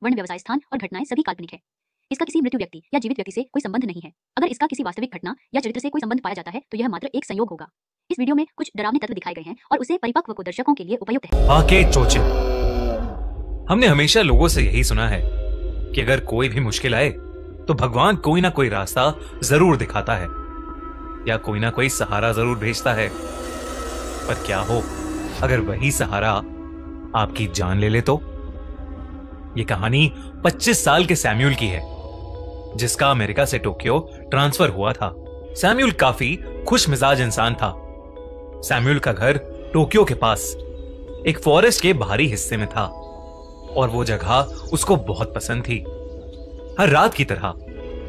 वर्ण, व्यवसाय स्थान और घटनाएं सभी काल्पनिक है। इसका किसी मृत्यु व्यक्ति या जीवित व्यक्ति से कोई संबंध नहीं है। अगर इसका किसी वास्तविक घटना या चरित्र से कोई संबंध पाया जाता है तो यह मात्र एक संयोग होगा। इस वीडियो में कुछ डरावने तत्व दिखाए गए हैं और उसे परिपक्व को दर्शकों के लिए उपयुक्त है। आके चोचे। हमने हमेशा लोगों से यही सुना है कि अगर कोई भी मुश्किल आए तो भगवान कोई ना कोई रास्ता जरूर दिखाता है या कोई ना कोई सहारा जरूर भेजता है। पर क्या हो अगर वही सहारा आपकी जान ले ले तो? ये कहानी 25 साल के सैम्यूल की है, जिसका अमेरिका से टोक्यो ट्रांसफर हुआ था। सैम्यूल काफी खुश मिजाज इंसान था। सैम्यूल का घर टोक्यो के पास एक फॉरेस्ट के बाहरी हिस्से में था और वो जगह उसको बहुत पसंद थी। हर रात की तरह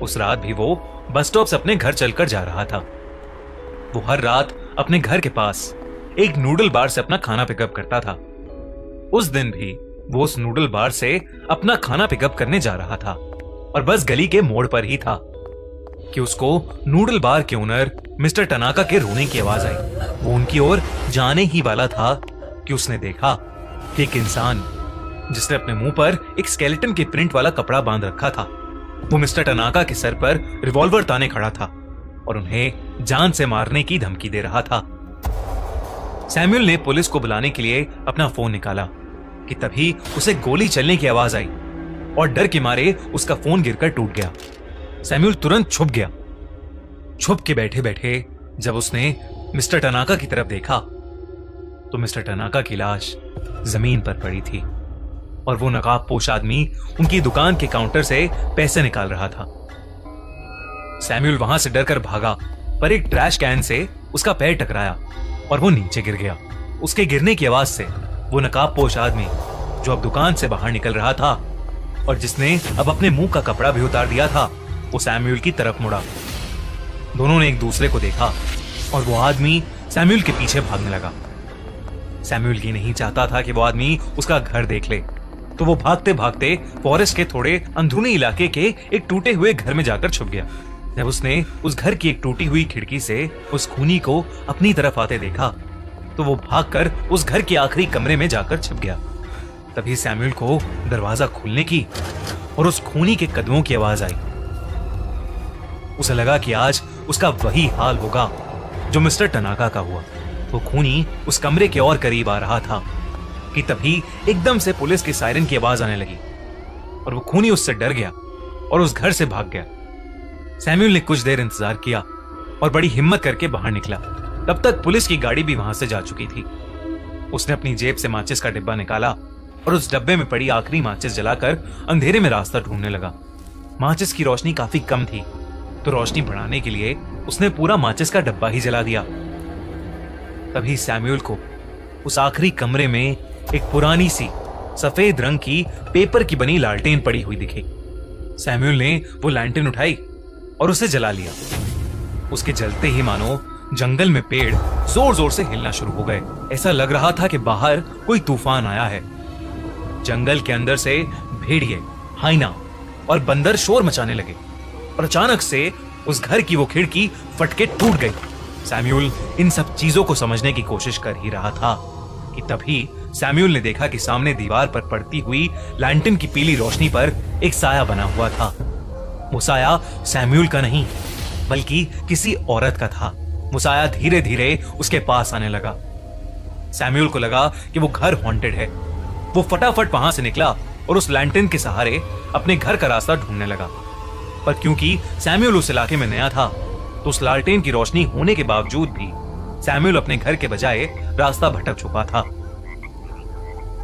उस रात भी वो बस स्टॉप से अपने घर चलकर जा रहा था। वो हर रात अपने घर के पास एक नूडल बार से अपना खाना पिकअप करता था। उस दिन भी वो उस नूडल बार से अपना खाना पिकअप करने जा रहा था और बस गली के मोड़ पर ही था कि उसको नूडल बार के ओनर मिस्टर टनाका के रोने की आवाज आई। वो उनकी ओर जाने ही वाला था कि उसने देखा कि एक इंसान जिसने अपने मुंह पर एक स्केलेटन के प्रिंट वाला कपड़ा बांध रखा था, वो मिस्टर टनाका के सर पर रिवॉल्वर ताने खड़ा था और उन्हें जान से मारने की धमकी दे रहा था। सैम्यूल ने पुलिस को बुलाने के लिए अपना फोन निकाला कि तभी उसे गोली चलने की आवाज आई और डर के मारे उसका फोन गिरकर टूट गया। सैम्यूल तुरंत छुप गया। छुप के बैठे बैठे जब उसने मिस्टर टनाका की तरफ देखा तो मिस्टर टनाका की लाश जमीन पर पड़ी थी और वो नकाबपोश आदमी उनकी दुकान के काउंटर से पैसे निकाल रहा था। सैम्यूल वहां से डरकर भागा, पर एक ट्रैश कैन से उसका पैर टकराया और वो नीचे गिर गया। उसके गिरने की आवाज से वो नकाबपोश आदमी जो अब दुकान से बाहर निकल रहा था और जिसने अब अपने मुंह का कपड़ा भी उतार दिया था, वो सैम्यूल की तरफ मुड़ा। दोनों ने एक दूसरे को देखा और वो आदमी सैम्यूल के पीछे भागने लगा। सैम्यूल ये नहीं चाहता था कि वो आदमी उसका घर देख ले, तो वो भागते भागते फॉरेस्ट के थोड़े अंदरूनी इलाके के एक टूटे हुए घर में जाकर छुप गया। जब उसने उस घर की एक टूटी हुई खिड़की से उस खूनी को अपनी तरफ आते देखा तो वो भागकर उस घर के आखिरी कमरे में जाकर छिप गया। तभी सैम्यूल को दरवाजा खोलने की और उस खूनी के कदमों की आवाज आई। उसे लगा कि आज उसका वही हाल होगा जो मिस्टर टनाका का हुआ। वो खूनी उस कमरे के और करीब आ रहा था कि तभी एकदम से पुलिस की सायरन की आवाज आने लगी और वो खूनी उससे डर गया और उस घर से भाग गया। सैम्यूल ने कुछ देर इंतजार किया और बड़ी हिम्मत करके बाहर निकला। तब तक पुलिस की गाड़ी भी वहां से जा चुकी थी। उसने अपनी जेब से माचिस का डिब्बा निकाला और उस डब्बे में पड़ी आखिरी माचिस जलाकर अंधेरे में रास्ता ढूंढने लगा। माचिस की रोशनी काफी कम थी, तो रोशनी बढ़ाने के लिए उसने पूरा माचिस का डब्बा ही जला दिया। तभी सैम्यूल को उस आखिरी कमरे में एक पुरानी सी सफेद रंग की पेपर की बनी लालटेन पड़ी हुई दिखी। सैम्यूल ने वो लालटेन उठाई और उसे जला लिया। उसके जलते ही मानो जंगल में पेड़ जोर जोर से हिलना शुरू हो गए। ऐसा लग रहा था कि बाहर कोई तूफान आया है। जंगल के अंदर से भेड़िए, हाइना और बंदर शोर मचाने लगे और अचानक से उस घर की वो खिड़की फटके टूट गई। सैम्यूल इन सब चीजों को समझने की कोशिश कर ही रहा था कि तभी सैम्यूल ने देखा कि सामने दीवार पर पड़ती हुई लैंटर्न की पीली रोशनी पर एक साया बना हुआ था। वो साया सैम्यूल का नहीं बल्कि किसी औरत का था। वो साया धीरे धीरे उसके पास आने लगा। सैम्यूल को लगा कि वो घर हॉन्टेड है। वो फटाफट वहां से निकला और उस लैंटर्न के सहारे अपने घर का रास्ता ढूंढने लगा। पर क्योंकि सैम्यूल उस इलाके में नया था तो उस लालटेन की रोशनी होने के बावजूद भी सैम्यूल अपने घर के बजाय रास्ता भटक चुका था।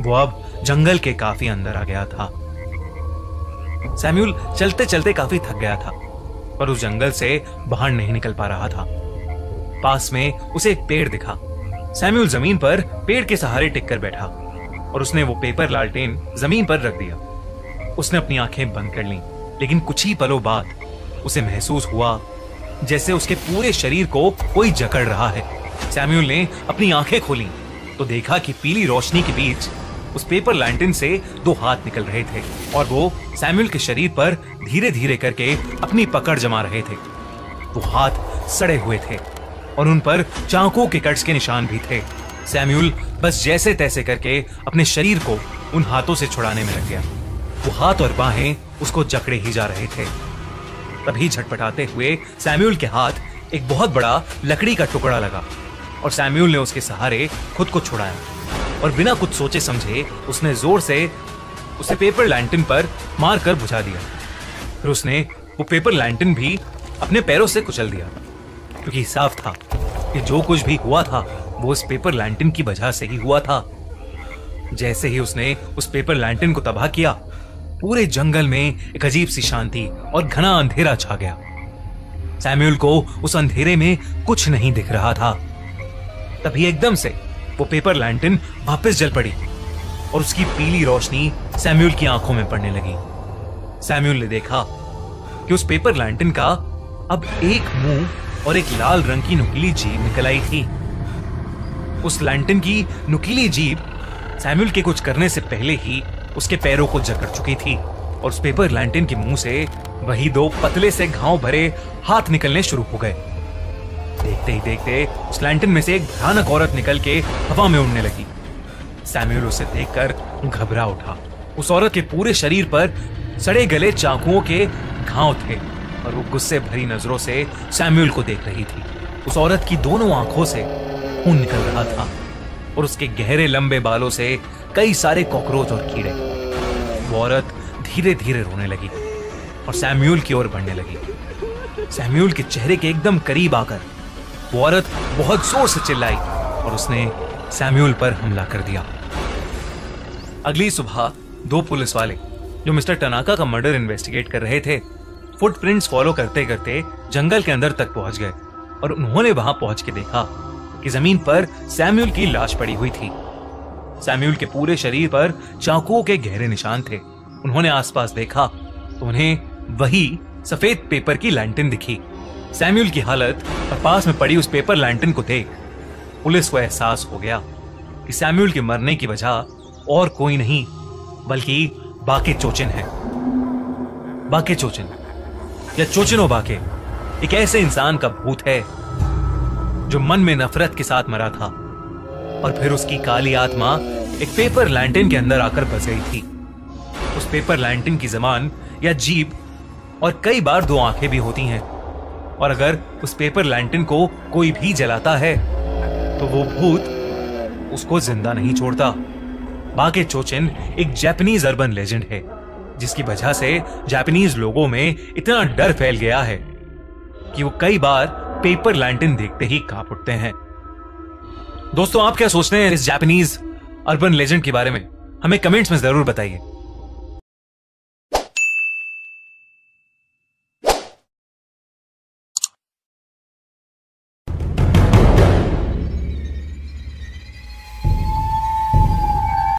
वो अब जंगल के काफी अंदर आ गया था। सैम्यूल चलते चलते काफी थक गया था, पर उस जंगल से बाहर नहीं निकल पा रहा था। पास में उसे एक पेड़ दिखा। सैम्यूल जमीन पर पेड़ के सहारे टिककर बैठा और उसने वो पेपर लालटेन जमीन पर रख दिया। उसने अपनी आंखें बंद कर लीं, लेकिन कुछ ही पलों बाद उसे महसूस हुआ जैसे उसके पूरे शरीर को कोई जकड़ रहा है। सैम्यूल ने अपनी आंखें खोली तो देखा कि पीली रोशनी के बीच उस पेपर लैंटर्न से दो हाथ निकल रहे थे और वो सैम्यूल के शरीर पर धीरे धीरे करके अपनी पकड़ जमा रहे थे। वो हाथ सड़े हुए थे और उन पर चाकू के कट्स के निशान भी थे। सैम्यूल बस जैसे तैसे करके अपने शरीर को उन हाथों से छुड़ाने में लग गया। वो हाथ और बाहें उसको जकड़े ही जा रहे थे। तभी झटपटाते हुए सैमुअल के हाथ एक बहुत बड़ा लकड़ी का टुकड़ा लगा और सैमुअल ने उसके सहारे खुद को छुड़ाया और बिना कुछ सोचे समझे उसने जोर से उसे पेपर लैंटर्न पर मारकर बुझा दिया। फिर उसने वो पेपर लैंटर्न भी अपने पैरों से कुचल दिया, क्योंकि साफ था कि जो कुछ भी हुआ था वो उस पेपर लैंटर्न की वजह से ही हुआ था। जैसे ही उसने उस पेपर लैंटर्न को तबाह किया, पूरे जंगल में एक अजीब सी शांति और घना अंधेरा छा गया। सैमुअल को उस अंधेरे में कुछ नहीं दिख रहा था। तभी एकदम से वो पेपर लैंटर्न वापस जल पड़ी और उसकी पीली रोशनी सैमुअल की आंखों में पड़ने लगी। सैमुअल ने देखा कि उस पेपर लैंटर्न का अब एक मुंह और एक लाल रंग की नुकीली जीभ निकल आई थी। उस लैंटर्न की नुकीली जीभ सैमुअल के कुछ करने से पहले ही उसके पैरों को जकड़ चुकी थी और उस पेपर लैंटर्न के मुंह से वही दो पतले से घाव भरे हाथ निकलने शुरू हो गए। देखते ही देखते उस लैंटर्न में से एक भयानक औरत निकल के हवा में उड़ने लगी। सैमुअल उसे देखकर घबरा उठा। उस औरत के पूरे शरीर पर सड़े गले चाकुओं के घाव थे और वो गुस्से भरी नजरों से सैमुअल को देख रही थी। उस औरत की दोनों आंखों से खून निकल रहा था और उसके गहरे लंबे बालों से कई सारे कॉकरोच और कीड़े। वो औरत धीरे धीरे रोने लगी और सैमुअल की ओर बढ़ने लगी। सैमुअल के चेहरे के एकदम करीब आकर वो औरत बहुत जोर से चिल्लाई और उसने सैमुअल पर हमला कर दिया। अगली सुबह दो पुलिस वाले जो मिस्टर टनाका का मर्डर इन्वेस्टिगेट कर रहे थे, फुटप्रिंट्स फॉलो करते करते जंगल के अंदर तक पहुंच गए और उन्होंने वहां पहुंच के देखा कि जमीन पर सैमुअल की लाश पड़ी हुई थी। सैमुअल के पूरे शरीर पर चाकुओं के गहरे निशान थे। उन्होंने आसपास देखा तो उन्हें वही सफेद पेपर की लैंटर्न दिखी। सैमुअल की हालत और पास में पड़ी उस पेपर लैंटर्न को देख पुलिस को एहसास हो गया कि सैमुअल के मरने की वजह और कोई नहीं बल्कि बाके चोचिन है। बाके चोचिन या चोचिनो बाके एक ऐसे इंसान का भूत है जो मन में नफरत के साथ मरा था और फिर उसकी काली आत्मा एक पेपर लैंटर्न के अंदर आकर बस गई थी। उस पेपर लैंटर्न की ज़बान या जीभ और कई बार दो आंखें भी होती हैं और अगर उस पेपर लैंटर्न को कोई भी जलाता है तो वो भूत उसको जिंदा नहीं छोड़ता। बाके चोचिन एक जापानीज अर्बन लेजेंड है जिसकी वजह से जापानीज लोगों में इतना डर फैल गया है कि वो कई बार पेपर लैंटर्न देखते ही कांप उठते हैं। दोस्तों, आप क्या सोचते हैं इस जापानीज अर्बन लेजेंड के बारे में? हमें कमेंट्स में जरूर बताइए।